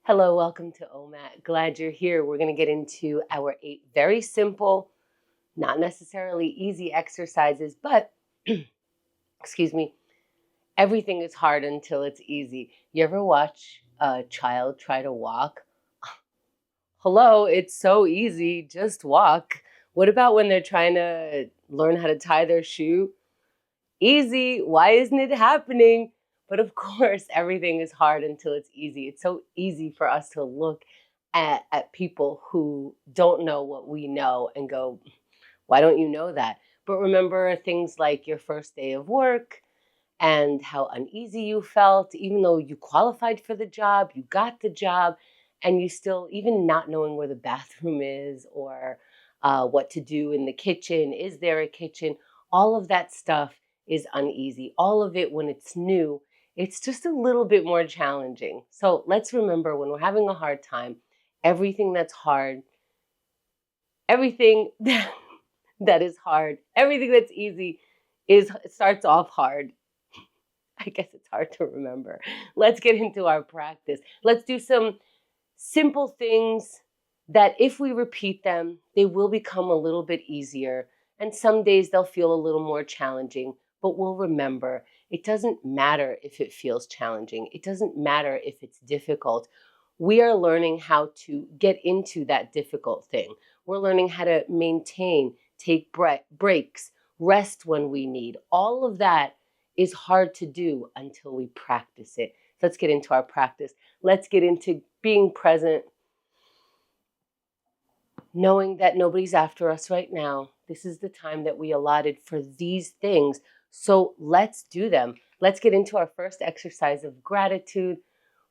Hello, welcome to OMAT. Glad you're here. We're going to get into our 8 very simple, not necessarily easy exercises, but excuse me, everything is hard until it's easy. You ever watch a child try to walk? Hello, it's so easy, just walk. What about when they're trying to learn how to tie their shoe? Easy, why isn't it happening? But of course, everything is hard until it's easy. It's so easy for us to look at people who don't know what we know and go, why don't you know that? But remember things like your first day of work and how uneasy you felt, even though you qualified for the job, you got the job, and you still, even not knowing where the bathroom is or what to do in the kitchen, is there a kitchen? All of that stuff is uneasy. All of it, when it's new, it's just a little bit more challenging. So let's remember, when we're having a hard time, everything that's hard, everything that is hard, everything that's easy starts off hard. I guess it's hard to remember. Let's get into our practice. Let's do some simple things that if we repeat them, they will become a little bit easier. And some days they'll feel a little more challenging, but we'll remember it doesn't matter if it feels challenging. It doesn't matter if it's difficult. We are learning how to get into that difficult thing. We're learning how to maintain, take breaks, rest when we need. All of that is hard to do until we practice it. So let's get into our practice. Let's get into being present, knowing that nobody's after us right now. This is the time that we allotted for these things. So let's do them. Let's get into our first exercise of gratitude.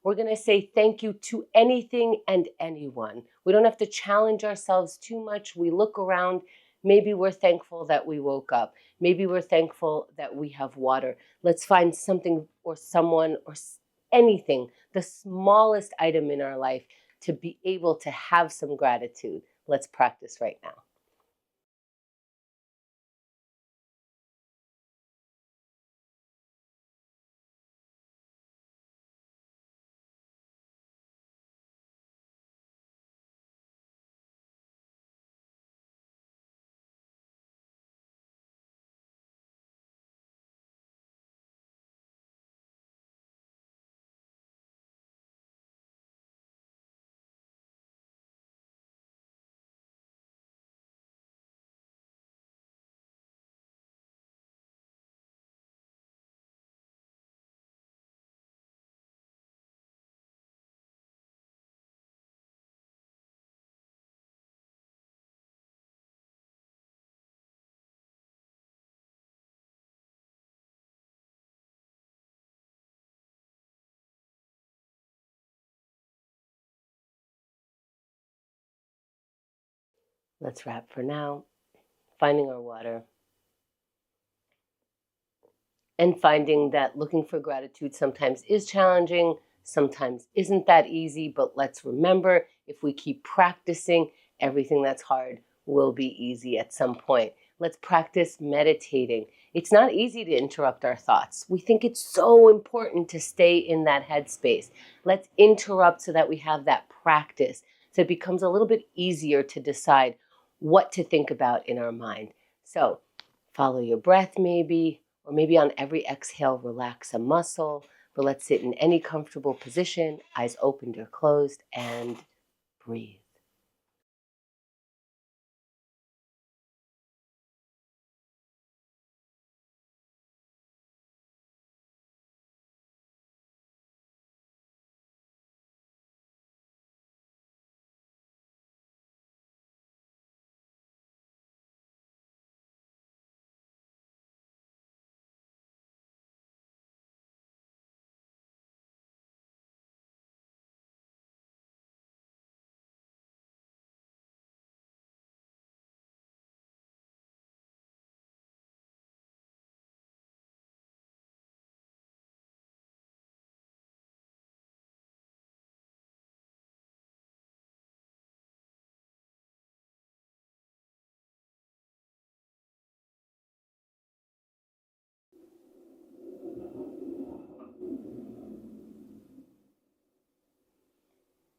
We're going to say thank you to anything and anyone. We don't have to challenge ourselves too much. We look around. Maybe we're thankful that we woke up. Maybe we're thankful that we have water. Let's find something or someone or anything, the smallest item in our life, to be able to have some gratitude. Let's practice right now. Let's wrap for now. Finding our water. And finding that looking for gratitude sometimes is challenging, sometimes isn't that easy, but let's remember, if we keep practicing, everything that's hard will be easy at some point. Let's practice meditating. It's not easy to interrupt our thoughts. We think it's so important to stay in that headspace. Let's interrupt so that we have that practice, so it becomes a little bit easier to decide what to think about in our mind. So follow your breath maybe, or maybe on every exhale, relax a muscle. But let's sit in any comfortable position, eyes opened or closed, and breathe.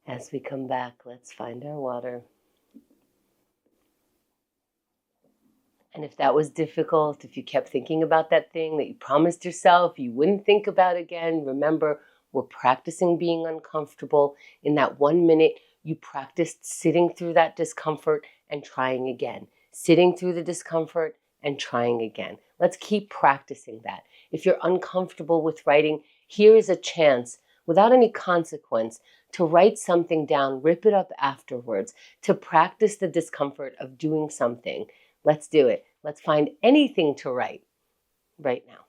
As we come back, let's find our water. And if that was difficult, if you kept thinking about that thing that you promised yourself you wouldn't think about again, remember, we're practicing being uncomfortable. In that 1 minute, you practiced sitting through that discomfort and trying again. Sitting through the discomfort and trying again. Let's keep practicing that. If you're uncomfortable with writing, here is a chance, without any consequence, to write something down, rip it up afterwards, to practice the discomfort of doing something. Let's do it. Let's find anything to write right now.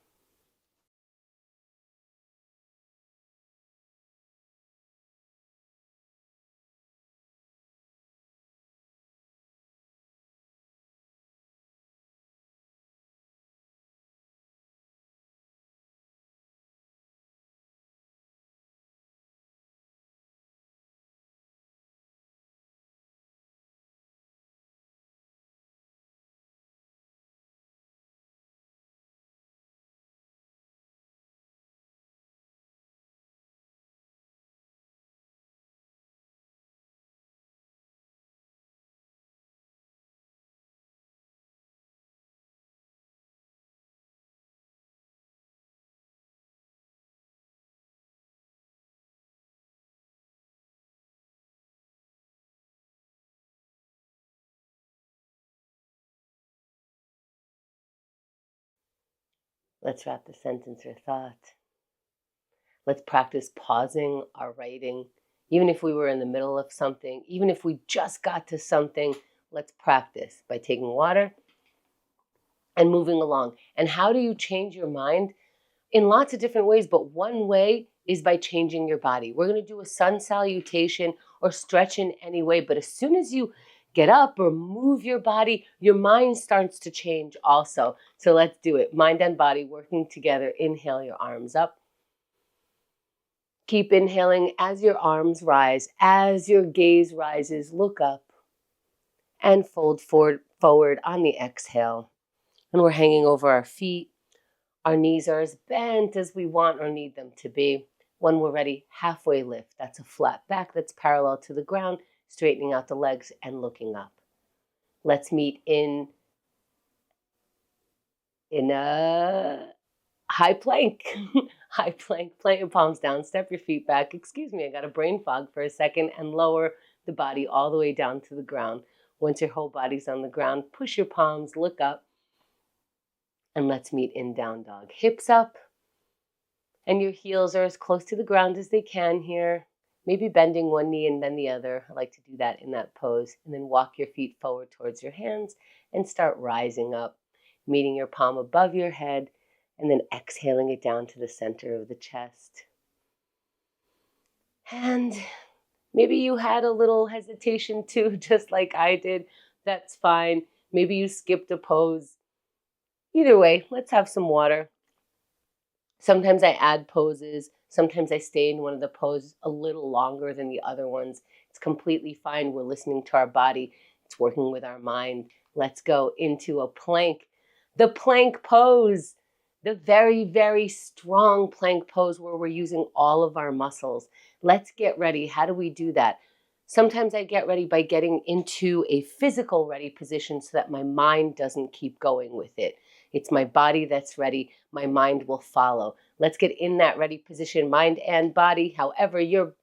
Let's wrap the sentence or thought. Let's practice pausing our writing. Even if we were in the middle of something, even if we just got to something, let's practice by taking water and moving along. And how do you change your mind? In lots of different ways, but one way is by changing your body. We're going to do a sun salutation or stretch in any way, but as soon as you get up or move your body, your mind starts to change also. So let's do it. Mind and body working together. Inhale your arms up. Keep inhaling as your arms rise. As your gaze rises, look up and fold forward on the exhale. And we're hanging over our feet. Our knees are as bent as we want or need them to be. When we're ready, halfway lift. That's a flat back that's parallel to the ground, straightening out the legs and looking up. Let's meet in a high plank. High plank. Plant your palms down, step your feet back. Excuse me, I got a brain fog for a second, and lower the body all the way down to the ground. Once your whole body's on the ground, push your palms, look up, and let's meet in down dog. Hips up, and your heels are as close to the ground as they can here. Maybe bending one knee and then the other. I like to do that in that pose. And then walk your feet forward towards your hands and start rising up, meeting your palm above your head, and then exhaling it down to the center of the chest. And maybe you had a little hesitation too, just like I did. That's fine. Maybe you skipped a pose. Either way, let's have some water. Sometimes I add poses. Sometimes I stay in one of the poses a little longer than the other ones. It's completely fine. We're listening to our body. It's working with our mind. Let's go into a plank. The plank pose. The very, very strong plank pose where we're using all of our muscles. Let's get ready. How do we do that? Sometimes I get ready by getting into a physical ready position so that my mind doesn't keep going with it. It's my body that's ready. My mind will follow. Let's get in that ready position, mind and body, however your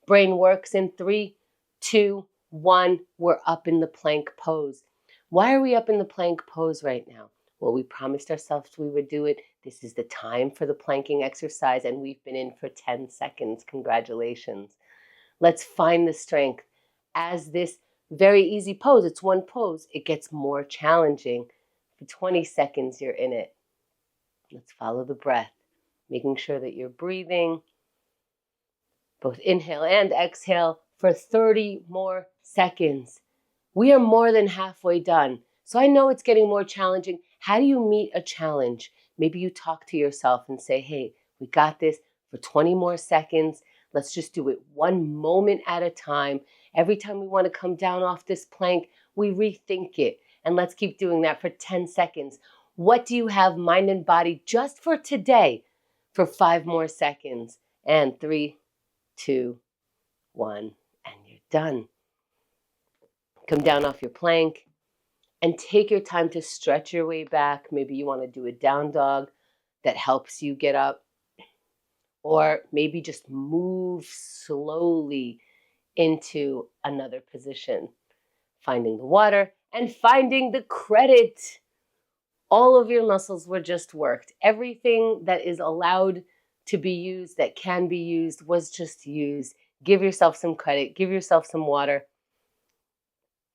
brain works. In 3, 2, 1, we're up in the plank pose. Why are we up in the plank pose right now? Well, we promised ourselves we would do it. This is the time for the planking exercise, and we've been in for 10 seconds. Congratulations. Let's find the strength. As this very easy pose, it's one pose, it gets more challenging. For 20 seconds, you're in it. Let's follow the breath, making sure that you're breathing, both inhale and exhale, for 30 more seconds. We are more than halfway done. So I know it's getting more challenging. How do you meet a challenge? Maybe you talk to yourself and say, hey, we got this for 20 more seconds. Let's just do it one moment at a time. Every time we want to come down off this plank, we rethink it. And let's keep doing that for 10 seconds. What do you have, mind and body, just for today for 5 more seconds? And 3, 2, 1, and Done. Come down off your plank and take your time to stretch your way back. Maybe you want to do a down dog that helps you get up, or maybe just move slowly into another position, finding the water and finding the credit. All of your muscles were just worked. Everything that is allowed to be used, that can be used, was just used. Give yourself some credit, give yourself some water,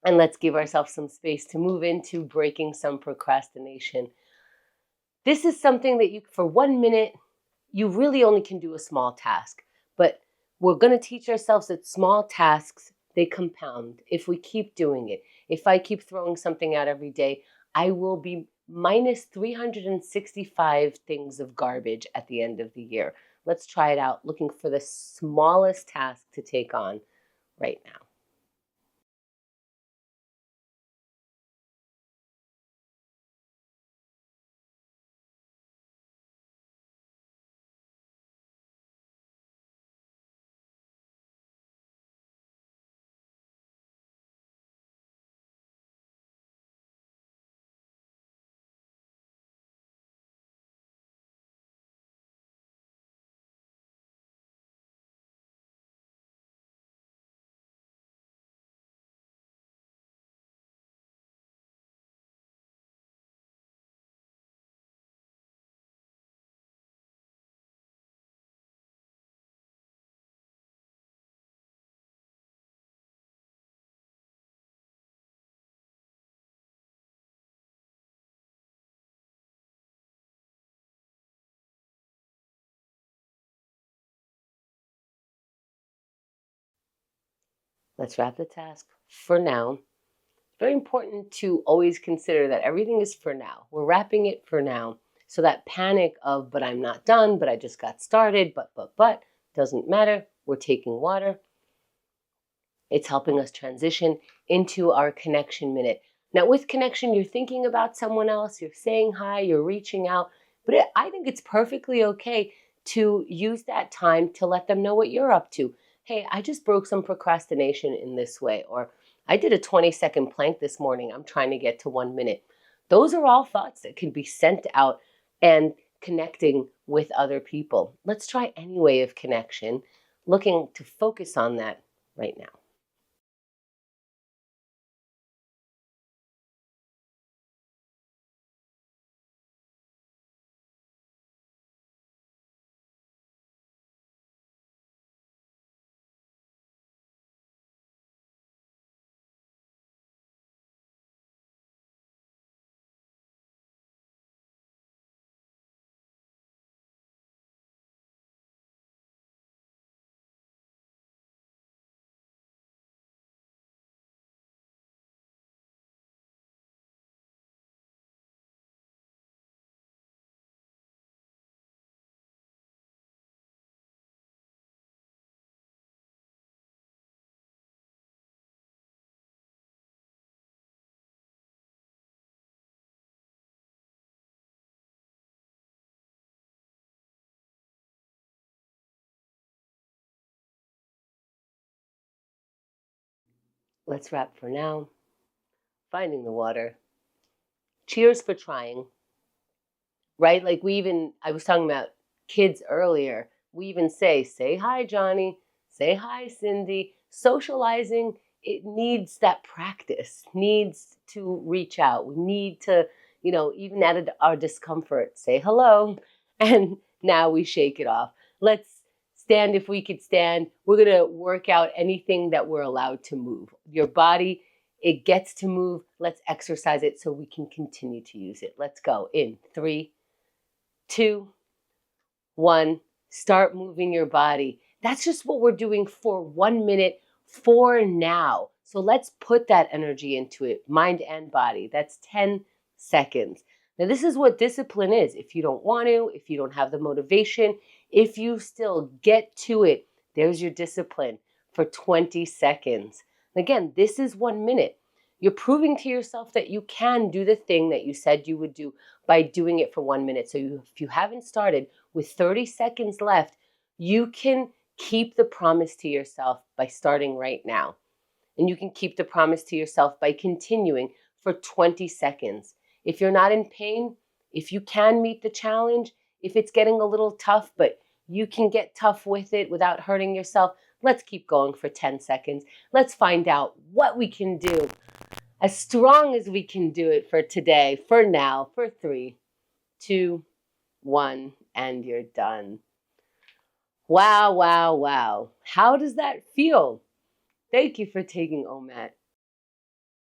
and let's give ourselves some space to move into breaking some procrastination. This is something that you, for 1 minute, you really only can do a small task, but we're going to teach ourselves that small tasks, they compound. If we keep doing it, if I keep throwing something out every day, I will be minus 365 things of garbage at the end of the year. Let's try it out, looking for the smallest task to take on right now. Let's wrap the task for now. Very important to always consider that everything is for now. We're wrapping it for now. So that panic of, but I'm not done, but I just got started, but, doesn't matter. We're taking water. It's helping us transition into our connection minute. Now with connection, you're thinking about someone else, you're saying hi, you're reaching out, but I think it's perfectly okay to use that time to let them know what you're up to. Hey, I just broke some procrastination in this way, or I did a 20-second plank this morning. I'm trying to get to 1 minute. Those are all thoughts that can be sent out and connecting with other people. Let's try any way of connection, looking to focus on that right now. Let's wrap for now. Finding the water. Cheers for trying, right? Like I was talking about kids earlier. We even say hi, Johnny, say hi, Cindy. Socializing, it needs that practice, needs to reach out. We need to, even at our discomfort, say hello. And now we shake it off. Let's stand if we could stand. We're going to work out anything that we're allowed to move. Your body, it gets to move. Let's exercise it so we can continue to use it. Let's go in 3, 2, 1. Start moving your body. That's just what we're doing for 1 minute for now. So let's put that energy into it, mind and body. That's 10 seconds. Now, this is what discipline is. If you don't want to, if you don't have the motivation, if you still get to it, there's your discipline for 20 seconds. Again, this is 1 minute. You're proving to yourself that you can do the thing that you said you would do by doing it for 1 minute. So if you haven't started with 30 seconds left, you can keep the promise to yourself by starting right now. And you can keep the promise to yourself by continuing for 20 seconds. If you're not in pain, if you can meet the challenge, if it's getting a little tough, but you can get tough with it without hurting yourself, let's keep going for 10 seconds. Let's find out what we can do as strong as we can do it for today, for now, for 3, 2, 1, and you're done. Wow, wow, wow. How does that feel? Thank you for taking OMAT.